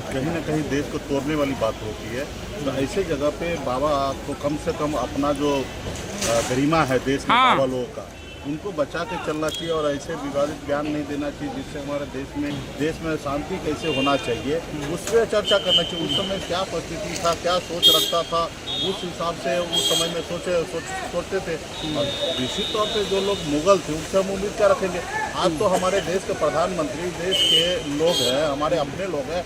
कहीं ना कहीं देश को तोड़ने वाली बात होती है। तो ऐसे जगह पे बाबा को कम से कम अपना जो गरिमा है देश में बाबा लोगों का, उनको बचा के चलना चाहिए और ऐसे विवादित बयान नहीं देना चाहिए जिससे हमारे देश में शांति कैसे होना चाहिए उस पर चर्चा करना चाहिए। उस समय क्या परिस्थिति था, क्या सोच रखता था, उस हिसाब से उस समय में सोचते थे। और निश्चित तौर पे जो लोग मुगल थे उनसे हम उम्मीद क्या रखेंगे। आज तो हमारे देश के प्रधानमंत्री देश के लोग हैं, हमारे अपने लोग हैं।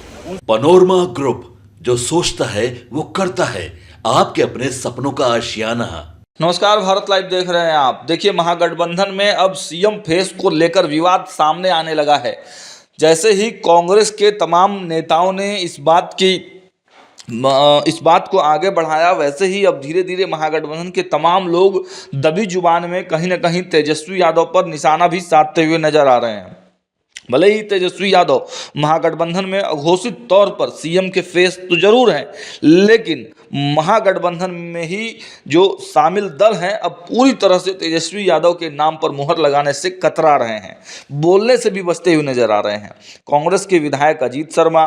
पनोरमा ग्रुप, जो सोचता है वो करता है। आपके अपने सपनों का आशियाना। नमस्कार, भारत लाइव देख रहे हैं आप। देखिए, महागठबंधन में अब सीएम फेस को लेकर विवाद सामने आने लगा है। जैसे ही कांग्रेस के तमाम नेताओं ने इस बात को आगे बढ़ाया, वैसे ही अब धीरे धीरे महागठबंधन के तमाम लोग दबी जुबान में कहीं ना कहीं तेजस्वी यादव पर निशाना भी साधते हुए नजर आ रहे हैं। भले ही तेजस्वी यादव महागठबंधन में अघोषित तौर पर सीएम के फेस तो जरूर हैं, लेकिन महागठबंधन में ही जो शामिल दल हैं अब पूरी तरह से तेजस्वी यादव के नाम पर मुहर लगाने से कतरा रहे हैं, बोलने से भी बचते हुए नजर आ रहे हैं। कांग्रेस के विधायक अजीत शर्मा,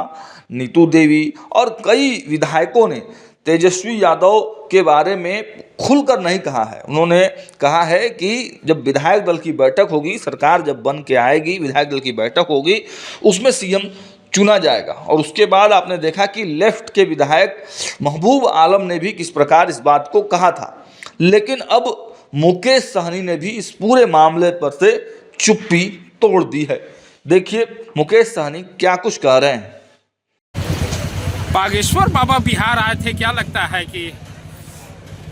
नीतू देवी और कई विधायकों ने तेजस्वी यादव के बारे में खुलकर नहीं कहा है। उन्होंने कहा है कि जब विधायक दल की बैठक होगी, सरकार जब बन के आएगी, विधायक दल की बैठक होगी, उसमें सीएम चुना जाएगा। और उसके बाद आपने देखा कि लेफ्ट के विधायक महबूब आलम ने भी किस प्रकार इस बात को कहा था। लेकिन अब मुकेश सहनी ने भी इस पूरे मामले पर से चुप्पी तोड़ दी है। देखिए मुकेश सहनी क्या कुछ कह रहे हैं। बागेश्वर बाबा बिहार आए थे, क्या लगता है कि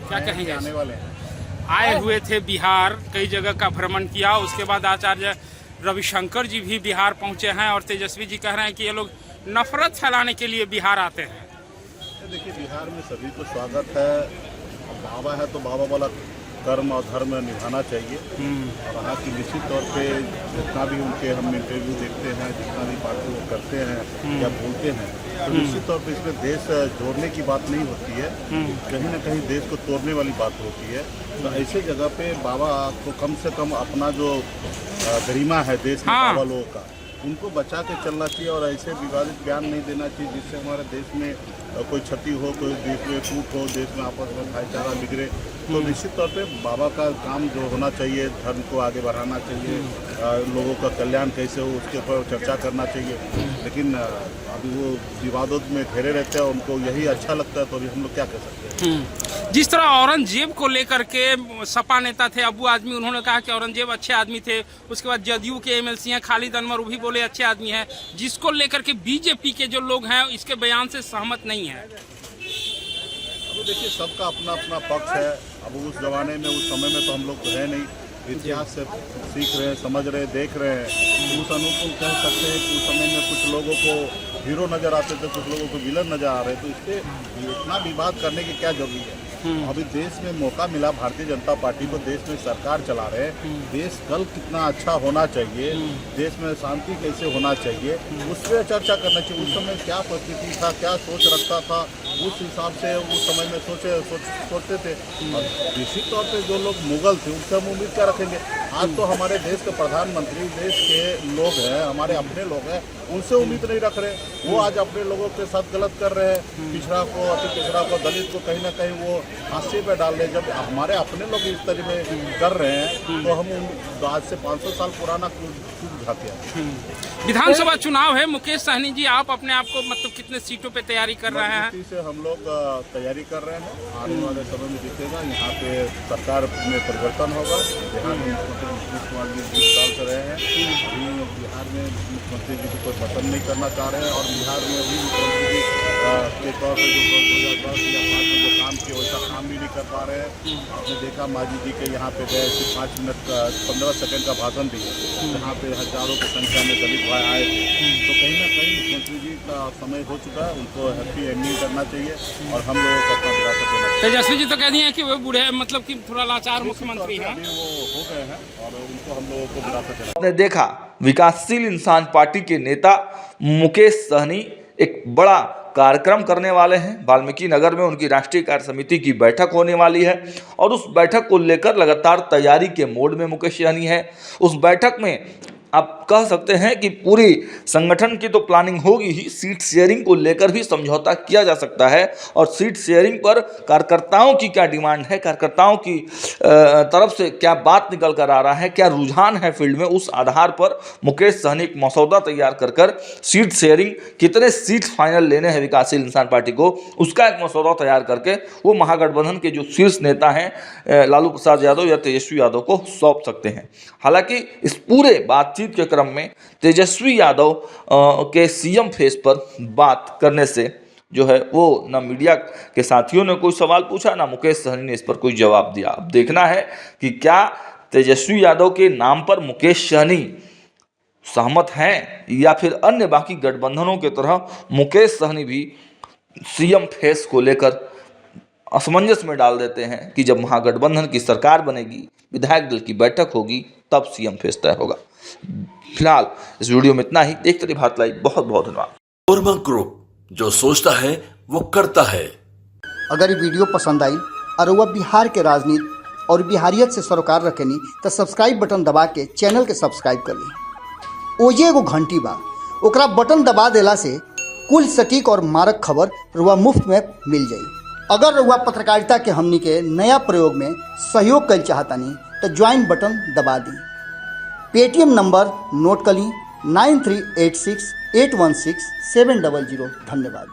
क्या कहेंगे? आने वाले हैं, आए हुए थे बिहार, कई जगह का भ्रमण किया। उसके बाद आचार्य रविशंकर जी भी बिहार पहुंचे हैं और तेजस्वी जी कह रहे हैं कि ये लोग नफरत फैलाने के लिए बिहार आते हैं। देखिए बिहार में सभी को स्वागत है। बाबा है तो बाबा वाला कर्म और धर्म निभाना चाहिए। और यहाँ की निश्चित तौर पे जितना भी उनके हम इंटरव्यू देखते हैं, जितना भी पार्टी वो करते हैं या बोलते हैं, तो निश्चित तौर पे इसमें देश जोड़ने की बात नहीं होती है, कहीं ना कहीं देश को तोड़ने वाली बात होती है। तो ऐसे जगह पे बाबा को कम से कम अपना जो गरिमा है देश में बाबा लोगों का, उनको बचा के चलना चाहिए और ऐसे विवादित बयान नहीं देना चाहिए जिससे हमारे देश में कोई क्षति हो, कोई देश में टूट हो, देश में आपस में भाईचारा बिगड़े। तो निश्चित तौर पे बाबा का काम जो होना चाहिए, धर्म को आगे बढ़ाना चाहिए, लोगों का कल्याण कैसे हो उसके ऊपर चर्चा करना चाहिए। लेकिन अभी वो विवादों में घेरे रहते हैं, उनको यही अच्छा लगता है, तो अभी हम लोग क्या कर सकते हैं। जिस तरह औरंगजेब को लेकर के सपा नेता थे अबू आजमी, उन्होंने कहा कि औरंगजेब अच्छे आदमी थे। उसके बाद जदयू के एमएलसी हैं खालिद अनवर, वो भी बोले अच्छे आदमी हैं, जिसको लेकर के बीजेपी के जो लोग हैं इसके बयान से सहमत नहीं है। अब देखिए सबका अपना अपना पक्ष है। अब उस जमाने में, उस समय में तो हम लोग तो है नहीं, इतिहास से सीख रहे हैं, समझ रहे हैं, देख रहे हैं। उस अनुकूल कह सकते हैं कि उस समय में कुछ लोगों को हीरो नज़र आते थे, कुछ लोगों को विलन नज़र आ रहे, तो इस पर इतना विवाद करने की क्या जरूरी है। अभी देश में मौका मिला, भारतीय जनता पार्टी को देश में सरकार चला रहे हैं। देश कल कितना अच्छा होना चाहिए, देश में शांति कैसे होना चाहिए, उस पर चर्चा करना चाहिए। उस समय क्या परिस्थिति था, क्या सोच रखता था, उस हिसाब से उस समय में सोचते थे। और निश्चित तौर पे जो लोग मुगल थे उनसे हम उम्मीद क्या रखेंगे। आज तो हमारे देश के प्रधानमंत्री देश के लोग हैं, हमारे अपने लोग हैं, उनसे उम्मीद नहीं रख रहे। वो आज अपने लोगों के साथ गलत कर रहे हैं, पिछड़ा को, अति पिछड़ा को, दलित को कहीं ना कहीं वो हाशिए पे डाल रहे हैं। जब हमारे अपने लोग इस तरह में कर रहे हैं तो हम आज से 500 साल पुराना क्यों झाँकिया। विधानसभा चुनाव है, मुकेश सहनी जी आप अपने आप को मतलब कितने सीटों पे तैयारी कर रहे हैं? से हम लोग तैयारी कर रहे हैं। आने वाले समय में दिखेगा, यहाँ पे सरकार में परिवर्तन होगा। बिहार में मुख्यमंत्री नीतीश कुमार जी 20 साल से रहे हैं। अभी बिहार में मुख्यमंत्री जी को कोई पसंद नहीं करना चाह रहे हैं और बिहार में अभी मुख्यमंत्री जी के तौर पर जो 2010 या 5 में जो काम किए वैसा काम भी नहीं कर पा रहे हैं। आपने देखा माजी जी के यहाँ पे गए, सिर्फ 5 मिनट 15 सेकंड का भाषण दिए, जहाँ पे हजारों की संख्या में दलित भाई आए थे। तो कहीं ना कहीं मुख्यमंत्री जी का समय हो चुका है, उनको हैप्पी एंडिंग करना चाहिए और हम लोगों को अपना विरासत देना चाहिए। तेजस्वी जी तो कह दिए हैं कि वो बूढ़े मतलब कि थोड़ा लाचार मुख्यमंत्री हैं, वो हो गए हैं और उनको हम लोगों को विरासत देना। आपने देखा विकासशील इंसान पार्टी के नेता मुकेश सहनी एक बड़ा कार्यक्रम करने वाले हैं। वाल्मीकि नगर में उनकी राष्ट्रीय कार्य समिति की बैठक होने वाली है और उस बैठक को लेकर लगातार तैयारी के मोड में मुकेश सहनी है। उस बैठक में आप कह सकते हैं कि पूरी संगठन की तो प्लानिंग होगी ही, सीट शेयरिंग को लेकर भी समझौता किया जा सकता है। और सीट शेयरिंग पर कार्यकर्ताओं की क्या डिमांड है, कार्यकर्ताओं की तरफ से क्या बात निकल कर आ रहा है, क्या रुझान है फील्ड में, उस आधार पर मुकेश सहनी एक मसौदा तैयार कर सीट शेयरिंग, कितने सीट फाइनल लेने हैं विकासशील इंसान पार्टी को, उसका एक मसौदा तैयार करके वो महागठबंधन के जो शीर्ष नेता हैं लालू प्रसाद यादव या तेजस्वी यादव को सौंप सकते हैं। हालांकि इस पूरे बातचीत के क्रम में तेजस्वी यादव के सीएम फेस पर बात करने से जो है वो ना मीडिया के साथियों ने कोई सवाल पूछा, ना मुकेश सहनी ने इस पर कोई जवाब दिया। अब देखना है कि क्या तेजस्वी यादव के नाम पर मुकेश सहनी सहमत हैं या फिर अन्य बाकी गठबंधनों की तरह मुकेश सहनी भी सीएम फेस को लेकर असमंजस में डाल देते हैं कि जब महागठबंधन की सरकार बनेगी, विधायक दल की बैठक होगी, तब सीएम फेस तय होगा। फिलहाल इस वीडियो में इतना ही। देखते रहिए भारत लाइव। बहुत बहुत धन्यवाद। कोरमा ग्रुप, जो सोचता है वो करता है। अगर ये वीडियो पसंद आई और वह बिहार के राजनीति और बिहारियत से सरोकार रखेनी तो सब्सक्राइब बटन दबा के चैनल के सब्सक्राइब कर ली। ओजे एगो घंटी बा, ओकरा बटन दबा देला से कुल सटीक और मारक खबर रुआ मुफ्त में मिल जाई। अगर रुआ पत्रकारिता के हमनी के नया प्रयोग में सहयोग कर चाहतानी तो ज्वाइन बटन दबा दी। पेटीएम नंबर नोट कर ली 9386816700। धन्यवाद।